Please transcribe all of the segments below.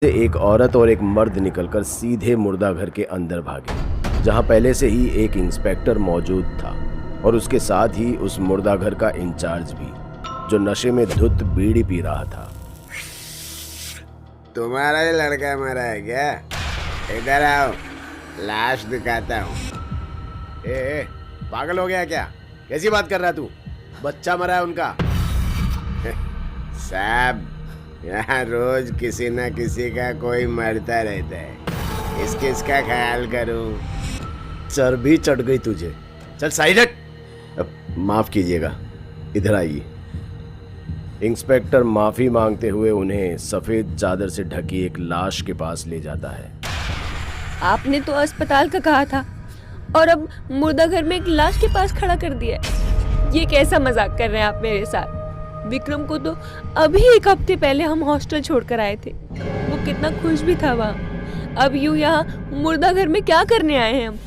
से एक औरत और एक मर्द निकलकर सीधे मुर्दा घर के अंदर भागे, जहां पहले से ही एक इंस्पेक्टर मौजूद था और उसके साथ ही उस मुर्दा घर का इंचार्ज भी, जो नशे में धुत बीड़ी पी रहा था। तुम्हारा ही लड़का मरा है क्या? इधर आओ, लाश दिखाता हूँ। ए, पागल हो गया क्या? कैसी बात कर रहा तू? बच्चा मरा है उनका। साहब, यहाँ रोज किसी न किसी का कोई मरता रहता है, इसका ख्याल करूँ। चर्बी चढ़ गई तुझे। चल साइड हट। अब माफ कीजिएगा, इधर आइए। इंस्पेक्टर माफी मांगते हुए उन्हें सफेद चादर से ढकी एक लाश के पास ले जाता है। आपने तो अस्पताल का कहा था और अब मुर्दा घर में एक लाश के पास खड़ा कर दिया है। ये कैसा मजाक कर रहे हैं आप मेरे साथ? विक्रम को तो अभी एक हफ्ते पहले हम हॉस्टल छोड़कर आए थे। वो कितना खुश भी था वहाँ। अब यूं यहाँ मुर्दा घर में क्या करने आए हैं हम?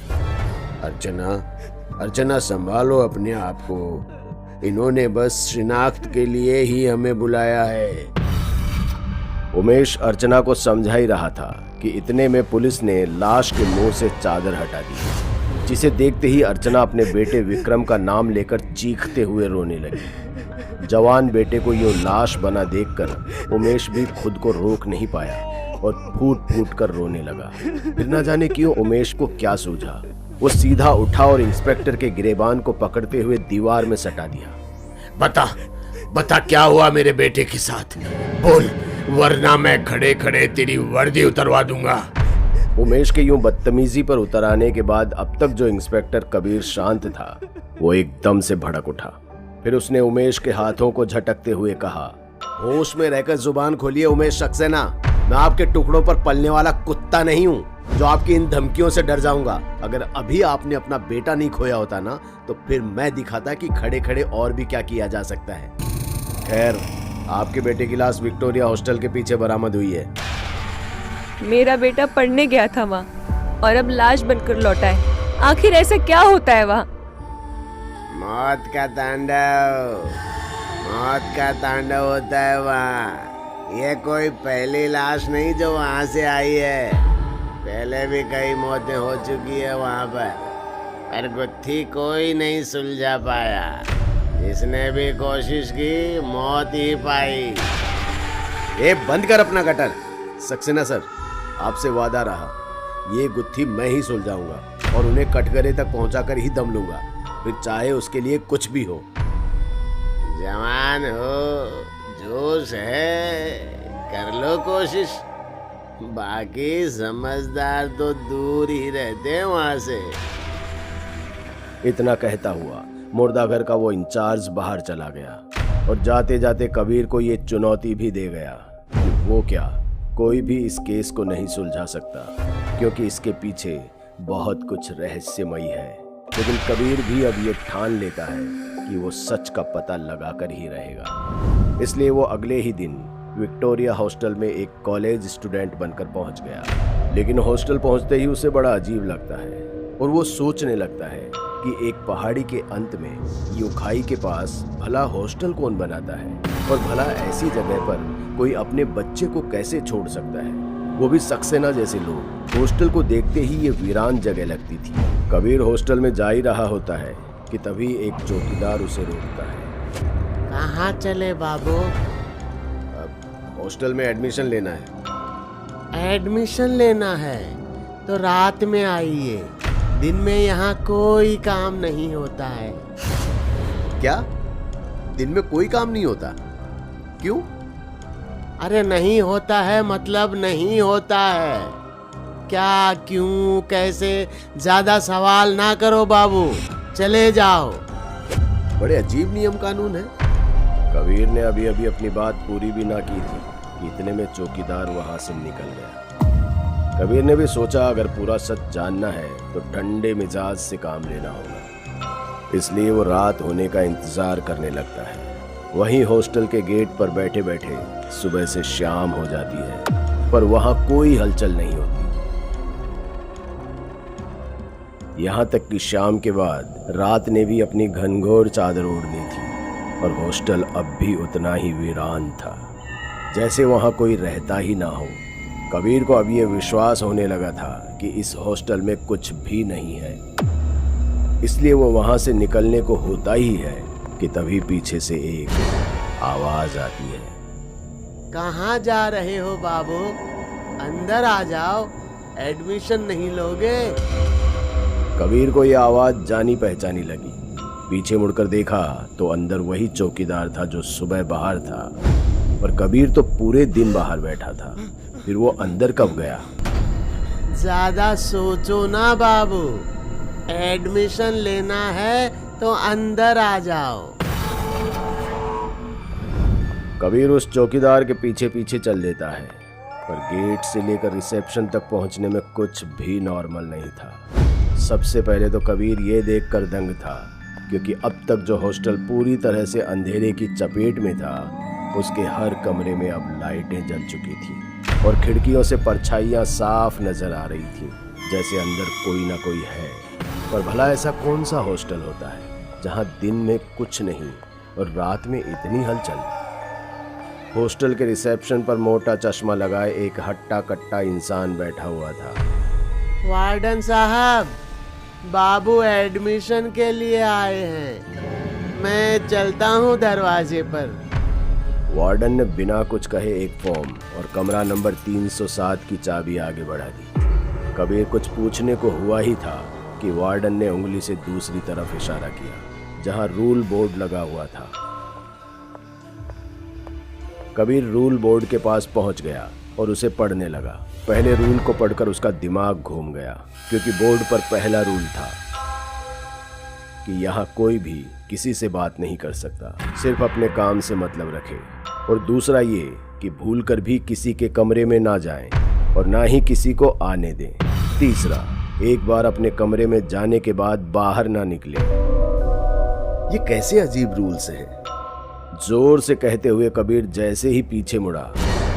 अर्चना संभालो अपने आप को। इन्होंने बस शिनाख्त के लिए ही हमें बुलाया है। उमेश अर्चना को समझा ही रहा था कि इतने में पुलिस ने लाश के मुंह से चादर हटा दी, जिसे देखते ही अर्चना अपने बेटे विक्रम का नाम लेकर चीखते हुए रोने लगी। जवान बेटे को यूं लाश बना देखकर उमेश भी खुद को रोक नहीं पाया और फूट फूट कर रोने लगा। फिर न जाने क्यों उमेश को क्या सूझा, वो सीधा उठा और इंस्पेक्टर के गिरेबान को पकड़ते हुए दीवार में सटा दिया। बता क्या हुआ मेरे बेटे के साथ? बोल, वरना मैं खड़े खड़े तेरी वर्दी उतरवा दूंगा। उमेश के यूं बदतमीजी पर उतर आने के बाद अब तक जो इंस्पेक्टर कबीर शांत था, वो एकदम से भड़क उठा। फिर उसने उमेश के हाथों को झटकते हुए कहा, होश में रहकर जुबान खोलिए उमेश सक्सेना। मैं आपके टुकड़ों पर पलने वाला कुत्ता नहीं हूँ जो आपकी इन धमकियों से डर जाऊंगा। अगर अभी आपने अपना बेटा नहीं खोया होता ना, तो फिर मैं दिखाता कि खड़े खड़े और भी क्या किया जा सकता है। खैर, आपके बेटे की लाश विक्टोरिया हॉस्टल के पीछे बरामद हुई है। मेरा बेटा पढ़ने गया था वहाँ और अब लाश बनकर लौटा है। आखिर ऐसा क्या होता है वहाँ? मौत का तांडव होता है वहाँ। ये कोई पहली लाश नहीं जो वहाँ से आई है। पहले भी कई मौतें हो चुकी है वहाँ पर गुत्थी कोई नहीं सुलझा पाया। जिसने भी कोशिश की, मौत ही पाई। ये बंद कर अपना गटर। सक्सेना सर, आपसे वादा रहा, ये गुत्थी मैं ही सुलझाऊंगा और उन्हें कटघरे तक पहुंचाकर ही दम लूंगा, फिर चाहे उसके लिए कुछ भी हो। जवान हो, जोश है, कर लो कोशिश। बाकी समझदार तो दूर ही रहते हैं वहां से। इतना कहता हुआ मुर्दा घर का वो इंचार्ज बाहर चला गया और जाते जाते कबीर को ये चुनौती भी दे गया कि वो क्या, कोई भी इस केस को नहीं सुलझा सकता, क्योंकि इसके पीछे बहुत कुछ रहस्यमयी है। लेकिन कबीर भी अब ये ठान लेता है कि वो सच का पता लगाकर ही रहेगा। इसलिए वो अगले ही दिन विक्टोरिया हॉस्टल में एक कॉलेज स्टूडेंट बनकर पहुंच गया। लेकिन हॉस्टल पहुंचते ही उसे बड़ा अजीब लगता है और वो सोचने लगता है कि एक पहाड़ी के अंत में यूं खाई के पास भला हॉस्टल कौन बनाता है, और भला ऐसी जगह पर कोई अपने बच्चे को कैसे छोड़ सकता है, वो भी सक्सेना जैसे लोग। हॉस्टल को देखते ही ये वीरान जगह लगती थी। कबीर हॉस्टल में जा ही रहा होता है कि तभी एक चौकीदार उसे रोकता है। कहाँ चले बाबू? हॉस्टल में एडमिशन लेना है। एडमिशन लेना है तो रात में आइए, दिन में यहाँ कोई काम नहीं होता है। क्या? दिन में कोई काम नहीं होता? क्यों? अरे नहीं होता है मतलब नहीं होता है। क्या, क्यों, कैसे, ज्यादा सवाल ना करो बाबू, चले जाओ। बड़े अजीब नियम कानून है। कबीर ने अभी अभी अपनी बात पूरी भी ना की थी कि इतने में चौकीदार वहां से निकल गया। कबीर ने भी सोचा अगर पूरा सच जानना है तो ठंडे मिजाज से काम लेना होगा, इसलिए वो रात होने का इंतजार करने लगता है। वहीं हॉस्टल के गेट पर बैठे बैठे सुबह से शाम हो जाती है, पर वहां कोई हलचल नहीं होती। यहाँ तक कि शाम के बाद रात ने भी अपनी घनघोर चादर ओढ़ ली थी और हॉस्टल अब भी उतना ही वीरान था, जैसे वहां कोई रहता ही ना हो। कबीर को अब ये विश्वास होने लगा था कि इस हॉस्टल में कुछ भी नहीं है, इसलिए वो वहां से निकलने को होता ही है कि तभी पीछे से एक आवाज आती है। कहाँ जा रहे हो बाबू? अंदर आ जाओ, एडमिशन नहीं लोगे? कबीर को यह आवाज जानी पहचानी लगी। पीछे मुड़कर देखा तो अंदर वही चौकीदार था जो सुबह बाहर था, और कबीर तो पूरे दिन बाहर बैठा था। फिर वो अंदर कब गया? ज्यादा सोचो ना बाबू, एडमिशन लेना है तो अंदर आ जाओ। कबीर उस चौकीदार के पीछे पीछे चल देता है, पर गेट से लेकर रिसेप्शन तक पहुंचने में कुछ भी नॉर्मल नहीं था। सबसे पहले तो कबीर ये देखकर दंग था, क्योंकि अब तक जो हॉस्टल पूरी तरह से अंधेरे की चपेट में था, उसके हर कमरे में अब लाइटें जल चुकी थी और खिड़कियों से परछाइयाँ साफ नजर आ रही थी, जैसे अंदर कोई ना कोई है। पर भला ऐसा कौन सा हॉस्टल होता है जहाँ दिन में कुछ नहीं और रात में इतनी हलचल? हॉस्टल के रिसेप्शन पर मोटा चश्मा लगाए एक हट्टा कट्टा इंसान बैठा हुआ था। वार्डन साहब, बाबू एडमिशन के लिए आए हैं, मैं चलता हूँ दरवाजे पर। वार्डन ने बिना कुछ कहे एक फॉर्म और कमरा नंबर 307 की चाबी आगे बढ़ा दी। कबीर कुछ पूछने को हुआ ही था कि वार्डन ने उंगली से दूसरी तरफ इशारा किया, जहां रूल बोर्ड लगा हुआ था। कबीर रूल बोर्ड के पास पहुंच गया और उसे पढ़ने लगा। पहले रूल को पढ़कर उसका दिमाग घूम गया, क्योंकि बोर्ड पर पहला रूल था कि यहाँ कोई भी किसी से बात नहीं कर सकता, सिर्फ अपने काम से मतलब रखे। और दूसरा ये कि भूलकर भी किसी के कमरे में ना जाएं और ना ही किसी को आने दें। तीसरा, एक बार अपने कमरे में जाने के बाद बाहर ना निकले। ये कैसे अजीब रूल्स हैं? जोर से कहते हुए कबीर जैसे ही पीछे मुड़ा,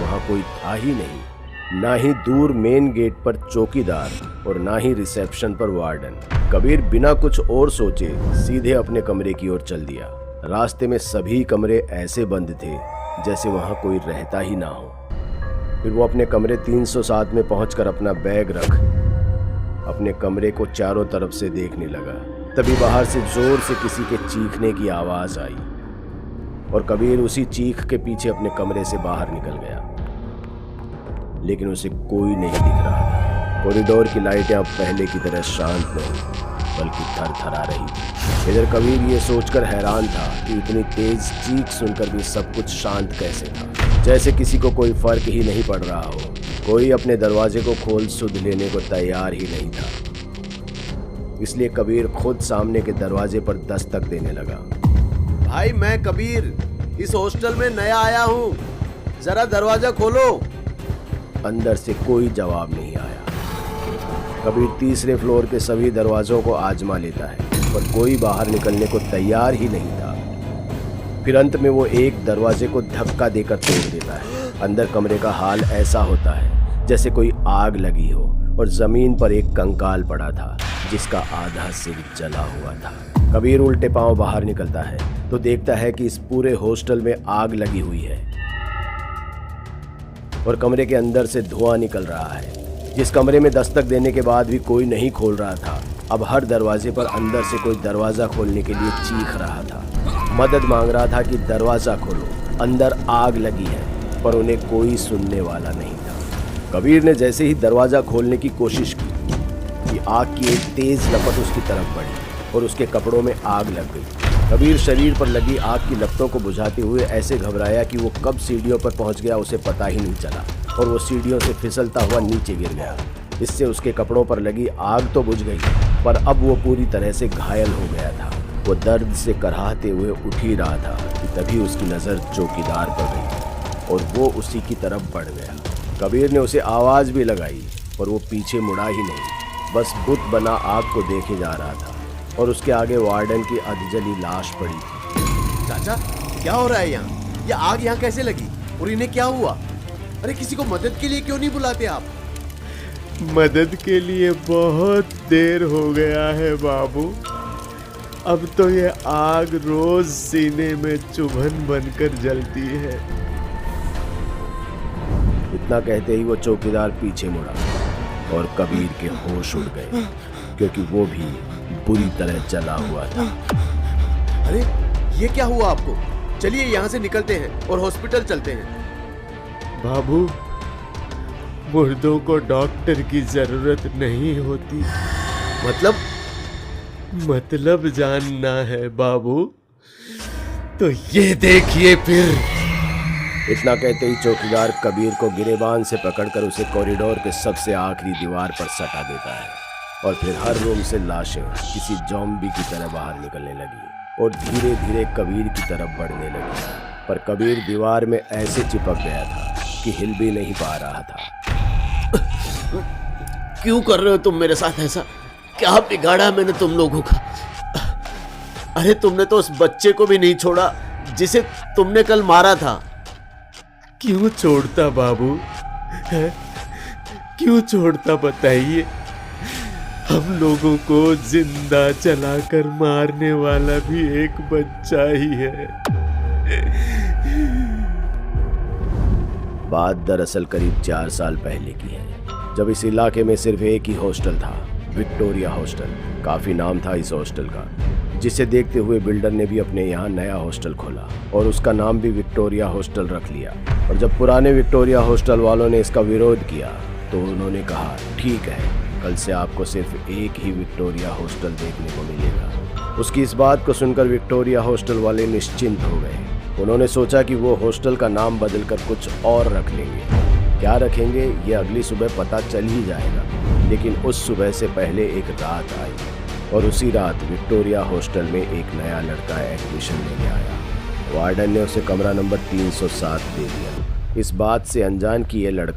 वहां कोई था ही नहीं, ना ही दूर मेन गेट पर चौकीदार और ना ही रिसेप्शन पर वार्डन। कबीर बिना कुछ और सोचे सीधे अपने कमरे की ओर चल दिया। रास्ते में सभी कमरे ऐसे बंद थे जैसे वहां कोई रहता ही ना हो। फिर वो अपने कमरे 307 में पहुंचकर अपना बैग रख अपने कमरे को चारों तरफ से देखने लगा। तभी बाहर से जोर से किसी के चीखने की आवाज आई और कबीर उसी चीख के पीछे अपने कमरे से बाहर निकल गया, लेकिन उसे कोई नहीं दिख रहा था। कॉरिडोर की लाइटें अब पहले की तरह शांत नहीं बल्कि थरथरा रही थी। इधर कबीर ये सोचकर हैरान था कि इतनी तेज चीख सुनकर भी सब कुछ शांत कैसे था, जैसे किसी को कोई फर्क ही नहीं पड़ रहा हो। कोई अपने दरवाजे को खोल सुध लेने को तैयार ही नहीं था। इसलिए कबीर खुद सामने के दरवाजे पर दस्तक देने लगा। भाई, मैं कबीर इस हॉस्टल में नया आया हूँ, जरा दरवाजा खोलो। अंदर से कोई जवाब नहीं आया। कबीर तीसरे फ्लोर के सभी दरवाजों को आजमा लेता है, पर कोई बाहर निकलने को तैयार ही नहीं था। फिर अंत में वो एक दरवाजे को धक्का देकर तोड़ देता है। अंदर कमरे का हाल ऐसा होता है जैसे कोई आग लगी हो और जमीन पर एक कंकाल पड़ा था जिसका आधा सिर जला हुआ था। कबीर उल्टे पांव बाहर निकलता है तो देखता है कि इस पूरे हॉस्टल में आग लगी हुई है और कमरे के अंदर से धुआं निकल रहा है। जिस कमरे में दस्तक देने के बाद भी कोई नहीं खोल रहा था, अब हर दरवाजे पर अंदर से कोई दरवाजा खोलने के लिए चीख रहा था, मदद मांग रहा था कि दरवाजा खोलो, अंदर आग लगी है। पर उन्हें कोई सुनने वाला नहीं था। कबीर ने जैसे ही दरवाजा खोलने की कोशिश की कि आग की एक तेज लपट उसकी तरफ बढ़ी और उसके कपड़ों में आग लग गई। कबीर शरीर पर लगी आग की लपटों को बुझाते हुए ऐसे घबराया कि वो कब सीढ़ियों पर पहुंच गया उसे पता ही नहीं चला और वो सीढ़ियों से फिसलता हुआ नीचे गिर गया। इससे उसके कपड़ों पर लगी आग तो बुझ गई, पर अब वो पूरी तरह से घायल हो गया था। वो दर्द से कराहते हुए उठ ही रहा था कि तभी उसकी नज़र चौकीदार पर गई और वो उसी की तरफ बढ़ गया। कबीर ने उसे आवाज़ भी लगाई पर वो पीछे मुड़ा ही नहीं, बस बुत बना आग को देखे जा रहा था और उसके आगे वार्डन की अधजली लाश पड़ी थी। चाचा, क्या हो रहा है यहाँ? ये आग यहाँ कैसे लगी और इन्हें क्या हुआ? अरे किसी को मदद के लिए क्यों नहीं बुलाते आप? मदद के लिए बहुत देर हो गया है बाबू। अब तो ये आग रोज सीने में चुभन बनकर जलती है। इतना कहते ही वो चौकीदार पीछे मुड़ा और कबीर के होश उड़ गए, क्योंकि वो भी बुरी तरह जला हुआ था। अरे ये क्या हुआ आपको? चलिए यहाँ से निकलते हैं और हॉस्पिटल चलते हैं। बाबू, मुर्दों को डॉक्टर की जरूरत नहीं होती। मतलब जानना है बाबू? तो ये देखिए फिर। इतना कहते ही चौकीदार कबीर को गिरेबान से पकड़कर उसे कॉरिडोर के सबसे आखिरी दीवार पर सटा देता है और फिर हर रूम से लाशें किसी ज़ॉम्बी की तरह बाहर निकलने लगी और धीरे धीरे कबीर की तरफ बढ़ने लगी। पर कबीर दीवार में ऐसे चिपक गया था कि हिल भी नहीं पा रहा था। क्यों कर रहे हो तुम मेरे साथ ऐसा? क्या बिगाड़ा मैंने तुम लोगों का? अरे तुमने तो उस बच्चे को भी नहीं छोड़ा जिसे तुमने कल मारा था। क्यों छोड़ता बाबू? है? क्यों छोड़ता बताइए? हम लोगों को जिंदा जलाकर मारने वाला भी एक बच्चा ही है। बात दरअसल करीब 4 साल पहले की है, जब इस इलाके में सिर्फ एक ही हॉस्टल था, विक्टोरिया हॉस्टल। काफी नाम था इस हॉस्टल का, जिसे देखते हुए बिल्डर ने भी अपने यहाँ नया हॉस्टल खोला और उसका नाम भी विक्टोरिया हॉस्टल रख लिया। और जब पुराने विक्टोरिया हॉस्टल वालों ने इसका विरोध किया तो उन्होंने कहा, ठीक है, कल से आपको सिर्फ एक ही विक्टोरिया हॉस्टल देखने को मिलेगा। उसकी इस बात को सुनकर विक्टोरिया हॉस्टल वाले निश्चिंत हो गए। उन्होंने सोचा कि वो हॉस्टल का नाम बदलकर कुछ और रख लेंगे। क्या रखेंगे ये अगली सुबह पता चल ही जाएगा। लेकिन उस सुबह से पहले एक रात आई और उसी रात विक्टोरिया हॉस्टल में एक नया लड़का एडमिशन लेने आया। वार्डन ने उसे कमरा नंबर 307 दे दिया, इस बात से अनजान कि ये लड़का